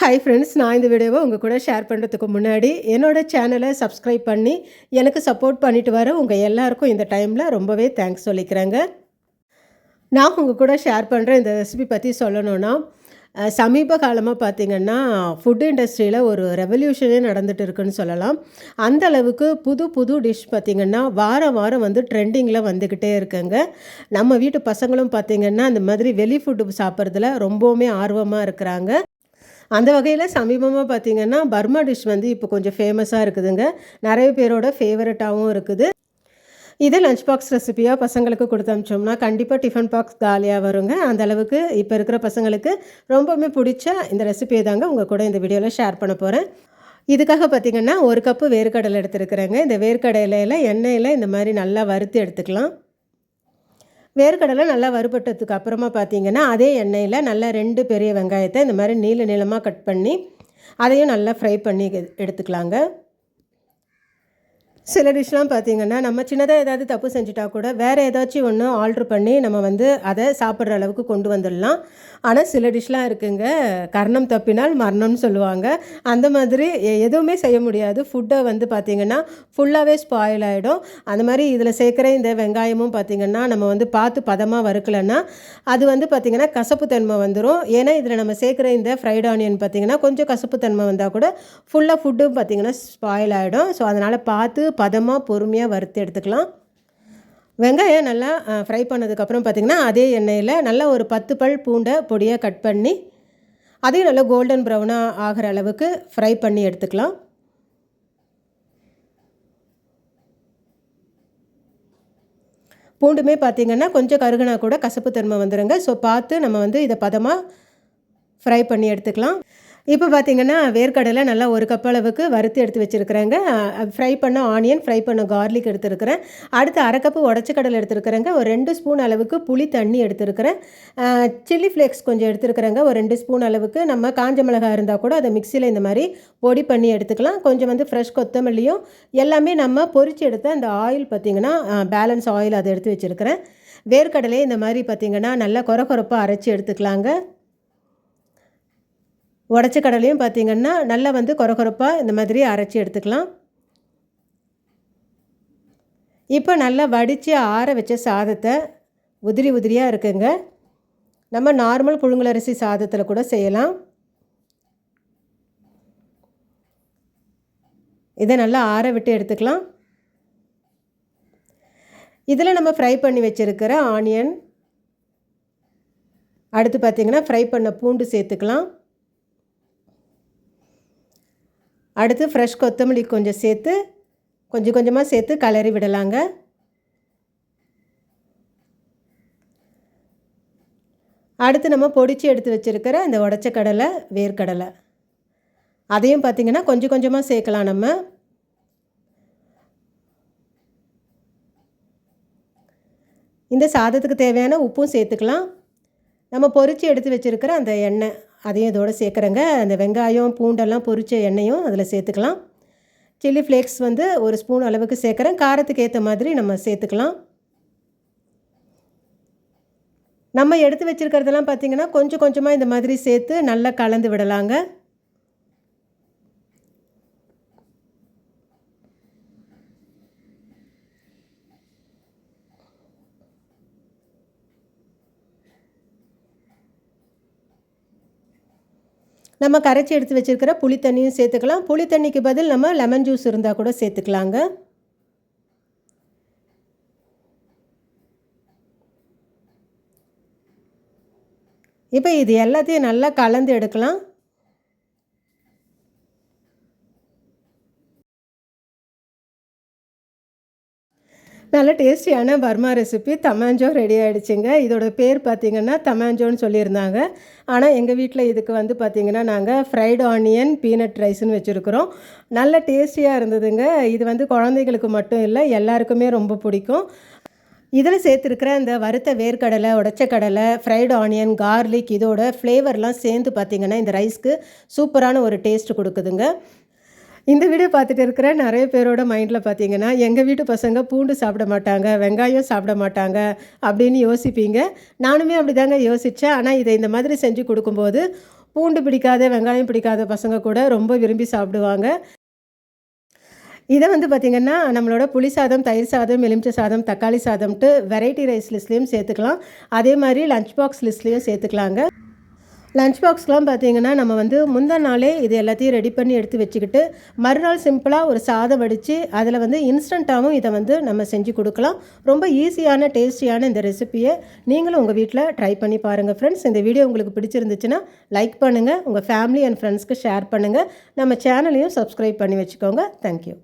Hi friends, நான் இந்த வீடியோவை உங்கள் கூட ஷேர் பண்ணுறதுக்கு முன்னாடி என்னோடய சேனலை சப்ஸ்கிரைப் பண்ணி எனக்கு சப்போர்ட் பண்ணிட்டு வர உங்கள் எல்லாருக்கும் இந்த டைமில் ரொம்பவே தேங்க்ஸ் சொல்லிக்கிறேங்க. நான் உங்கள் கூட ஷேர் பண்ணுற இந்த ரெசிபி பற்றி சொல்லணுன்னா, சமீப காலமாக பார்த்திங்கன்னா ஃபுட் இண்டஸ்ட்ரியில் ஒரு ரெவல்யூஷனே நடந்துகிட்டு இருக்குன்னு சொல்லலாம். அந்த அளவுக்கு புது புது டிஷ் பார்த்திங்கன்னா வாரம் வாரம் வந்து ட்ரெண்டிங்கில் வந்துக்கிட்டே இருக்குங்க. நம்ம வீட்டு பசங்களும் பார்த்திங்கன்னா இந்த மாதிரி வெளி ஃபுட்டு சாப்பிட்றதுல ரொம்பவுமே ஆர்வமாக இருக்கிறாங்க. அந்த வகையில் சமீபமாக பார்த்திங்கன்னா பர்மா டிஷ் வந்து இப்போ கொஞ்சம் ஃபேமஸாக இருக்குதுங்க. நிறைய பேரோட ஃபேவரட்டாகவும் இருக்குது. இதை லஞ்ச் பாக்ஸ் ரெசிபியாக பசங்களுக்கு கொடுத்து அனுப்பிச்சோம்னா கண்டிப்பாக டிஃபன் பாக்ஸ் காலியாக வருங்க. அந்த அளவுக்கு இப்போ இருக்கிற பசங்களுக்கு ரொம்பவுமே பிடிச்ச இந்த ரெசிபியை தாங்க உங்கள் கூட இந்த வீடியோவில் ஷேர் பண்ண போகிறேன். இதுக்காக பார்த்திங்கன்னா 1 கப்பு வேர்க்கடலை எடுத்துருக்குறேங்க. இந்த வேர்க்கடலையில் எண்ணெயில் இந்த மாதிரி நல்லா வறுத்து எடுத்துக்கலாம். வேர்க்கடலை நல்லா வறுபட்டதுக்கு அப்புறமா பார்த்திங்கன்னா அதே எண்ணெயில் நல்லா 2 பெரிய வெங்காயத்தை இந்த மாதிரி நீள நீளமாக கட் பண்ணி அதையும் நல்லா ஃப்ரை பண்ணி எடுத்துக்கலாங்க. சில டிஷ்லாம் பார்த்திங்கன்னா நம்ம சின்னதாக ஏதாவது தப்பு செஞ்சுட்டா கூட வேறு ஏதாச்சும் ஒன்று ஆல்ட்ரு பண்ணி நம்ம வந்து அதை சாப்பிட்ற அளவுக்கு கொண்டு வந்துடலாம். ஆனால் சில டிஷ்லாம் இருக்குங்க, கர்ணம் தப்பினால் மரணம்னு சொல்லுவாங்க. அந்த மாதிரி எதுவுமே செய்ய முடியாது. ஃபுட்டை வந்து பார்த்திங்கன்னா ஃபுல்லாகவே ஸ்பாயில் ஆகிடும். அந்த மாதிரி இதில் சேர்க்குற இந்த வெங்காயமும் பார்த்திங்கன்னா நம்ம வந்து பார்த்து பதமாக வறுக்கலைன்னா அது வந்து பார்த்திங்கன்னா கசப்பு தன்மை வந்துடும். ஏன்னா இதில் நம்ம சேர்க்குற இந்த ஃப்ரைட் ஆனியன் பார்த்திங்கன்னா கொஞ்சம் கசப்பு தன்மை வந்தால் கூட ஃபுல்லாக ஃபுட்டும் பார்த்திங்கன்னா ஸ்பாயில் ஆகிடும். ஸோ அதனால் பார்த்து பதமாக பொறுமையாக வறுத்து எடுத்துக்கலாம். வெங்காயம் நல்லா ஃப்ரை பண்ணதுக்கப்புறம் பார்த்திங்கன்னா அதே எண்ணெயில் நல்லா ஒரு 10 பல் பூண்டை பொடியாக கட் பண்ணி அதையும் நல்லா கோல்டன் ப்ரௌனாக ஆகிற அளவுக்கு ஃப்ரை பண்ணி எடுத்துக்கலாம். பூண்டுமே பார்த்திங்கன்னா கொஞ்சம் கருகுனா கூட கசப்பு தன்மை வந்துடுங்க. ஸோ பார்த்து நம்ம வந்து இதை பதமாக ஃப்ரை பண்ணி எடுத்துக்கலாம். இப்போ பார்த்திங்கன்னா வேர்க்கடலை நல்லா 1 கப் அளவுக்கு வறுத்து எடுத்து வச்சுருக்கிறேங்க. ஃப்ரை பண்ண ஆனியன், ஃப்ரை பண்ண கார்லிக் எடுத்துருக்கிறேன். அடுத்து 1/2 கப்பு உடச்ச கடலை எடுத்துருக்கிறேங்க. ஒரு 2 ஸ்பூன் அளவுக்கு புளி தண்ணி எடுத்துருக்கிறேன். சில்லி ஃப்ளேக்ஸ் கொஞ்சம் எடுத்துருக்கிறேங்க. ஒரு 2 ஸ்பூன் அளவுக்கு. நம்ம காஞ்ச மிளகாய் இருந்தால் கூட அதை மிக்சியில் இந்த மாதிரி பொடி பண்ணி எடுத்துக்கலாம். கொஞ்சம் வந்து ஃப்ரெஷ் கொத்தமல்லியும் எல்லாமே நம்ம பொரித்து எடுத்த அந்த ஆயில் பார்த்திங்கன்னா பேலன்ஸ் ஆயில் அதை எடுத்து வச்சுருக்கிறேன். வேர்க்கடலையே இந்த மாதிரி பார்த்திங்கன்னா நல்லா கொரப்பாக அரைச்சி எடுத்துக்கலாங்க. உடச்ச கடலையும் பார்த்திங்கன்னா நல்லா வந்து கொரப்பாக இந்த மாதிரி அரைச்சி எடுத்துக்கலாம். இப்போ நல்லா வடித்து ஆற வச்ச சாதத்தை உதிரி உதிரியாக இருக்குங்க. நம்ம நார்மல் புழுங்கலரிசி சாதத்தில் கூட செய்யலாம். இதை நல்லா ஆற விட்டு எடுத்துக்கலாம். இதில் நம்ம ஃப்ரை பண்ணி வச்சுருக்கிற ஆனியன், அடுத்து பார்த்திங்கன்னா ஃப்ரை பண்ண பூண்டு சேர்த்துக்கலாம். அடுத்து ஃப்ரெஷ் கொத்தமல்லி கொஞ்சம் சேர்த்து கொஞ்சம் கொஞ்சமாக சேர்த்து கலரி விடலாங்க. அடுத்து நம்ம பொடிச்சு எடுத்து வச்சுருக்கிற இந்த உடச்ச கடலை, வேர்க்கடலை அதையும் பார்த்திங்கன்னா கொஞ்சம் கொஞ்சமாக சேர்க்கலாம். நம்ம இந்த சாதத்துக்கு தேவையான உப்பும் சேர்த்துக்கலாம். நம்ம பொரித்து எடுத்து வச்சுருக்கிற அந்த எண்ணெய் அதையும் இதோடு சேர்க்குறேங்க. அந்த வெங்காயம் பூண்டெல்லாம் பொரித்த எண்ணெயும் அதில் சேர்த்துக்கலாம். சில்லி ஃப்ளேக்ஸ் வந்து 1 ஸ்பூன் அளவுக்கு சேர்க்குறேன். காரத்துக்கு ஏற்ற மாதிரி நம்ம சேர்த்துக்கலாம். நம்ம எடுத்து வச்சுருக்கிறதெல்லாம் பார்த்திங்கன்னா கொஞ்சம் கொஞ்சமாக இந்த மாதிரி சேர்த்து நல்லா கலந்து விடலாங்க. நம்ம கரைச்சி எடுத்து வச்சுருக்கிற புளி தண்ணியும் சேர்த்துக்கலாம். புளி தண்ணிக்கு பதில் நம்ம லெமன் ஜூஸ் இருந்தால் கூட சேர்த்துக்கலாங்க. இப்போ இது எல்லாத்தையும் நல்லா கலந்து எடுக்கலாம். நல்ல டேஸ்டியான பர்மா ரெசிபி தமாஞ்சோ ரெடி ஆகிடுச்சுங்க. இதோட பேர் பார்த்திங்கன்னா தமாஞ்சோன்னு சொல்லியிருந்தாங்க. ஆனால் எங்கள் வீட்டில் இதுக்கு வந்து பார்த்திங்கன்னா நாங்கள் ஃப்ரைட் ஆனியன் பீனட் ரைஸ்ன்னு வச்சுருக்குறோம். நல்ல டேஸ்டியாக இருந்ததுங்க. இது வந்து குழந்தைகளுக்கு மட்டும் இல்லை, எல்லாருக்குமே ரொம்ப பிடிக்கும். இதில் சேர்த்துருக்கிற இந்த வறுத்த வேர்க்கடலை, உடச்ச கடலை, ஃப்ரைட் ஆனியன், கார்லிக் இதோட ஃப்ளேவர்லாம் சேர்ந்து பார்த்திங்கன்னா இந்த ரைஸ்க்கு சூப்பரான ஒரு டேஸ்ட் கொடுக்குதுங்க. இந்த வீடியோ பார்த்துட்டு இருக்கிற நிறைய பேரோட மைண்டில் பார்த்தீங்கன்னா எங்கள் வீட்டு பசங்க பூண்டு சாப்பிட மாட்டாங்க, வெங்காயம் சாப்பிட மாட்டாங்க அப்படின்னு யோசிப்பீங்க. நானுமே அப்படி தாங்க யோசித்தேன். ஆனால் இதை இந்த மாதிரி செஞ்சு கொடுக்கும்போது பூண்டு பிடிக்காத, வெங்காயம் பிடிக்காத பசங்க கூட ரொம்ப விரும்பி சாப்பிடுவாங்க. இத வந்து பார்த்திங்கன்னா, நம்மளோட புளி சாதம், தயிர் சாதம், எலுமிச்சை சாதம், தக்காளி சாதம்ன்ட்டு வெரைட்டி ரைஸ் லிஸ்ட்லேயும் சேர்த்துக்கலாம். அதே மாதிரி லஞ்ச் பாக்ஸ் லிஸ்ட்லேயும் சேர்த்துக்கலாங்க. லஞ்ச் பாக்ஸ்லாம் பார்த்திங்கன்னா, நம்ம வந்து முந்தின நாளே இது எல்லாத்தையும் ரெடி பண்ணி எடுத்து வச்சுக்கிட்டு, மறுநாள் சிம்பிளாக ஒரு சாதம் வடித்து அதில் வந்து இன்ஸ்டண்ட்டாகவும் இதை வந்து நம்ம செஞ்சு கொடுக்கலாம். ரொம்ப ஈஸியான, டேஸ்டியான இந்த ரெசிப்பியை நீங்களும் உங்கள் வீட்டில் ட்ரை பண்ணி பாருங்கள் ஃப்ரெண்ட்ஸ். இந்த வீடியோ உங்களுக்கு பிடிச்சிருந்துச்சுன்னா லைக் பண்ணுங்கள், உங்கள் ஃபேமிலி அண்ட் ஃப்ரெண்ட்ஸ்க்கு ஷேர் பண்ணுங்கள். நம்ம சேனலையும் சப்ஸ்கிரைப் பண்ணி வச்சுக்கோங்க. தேங்க்யூ.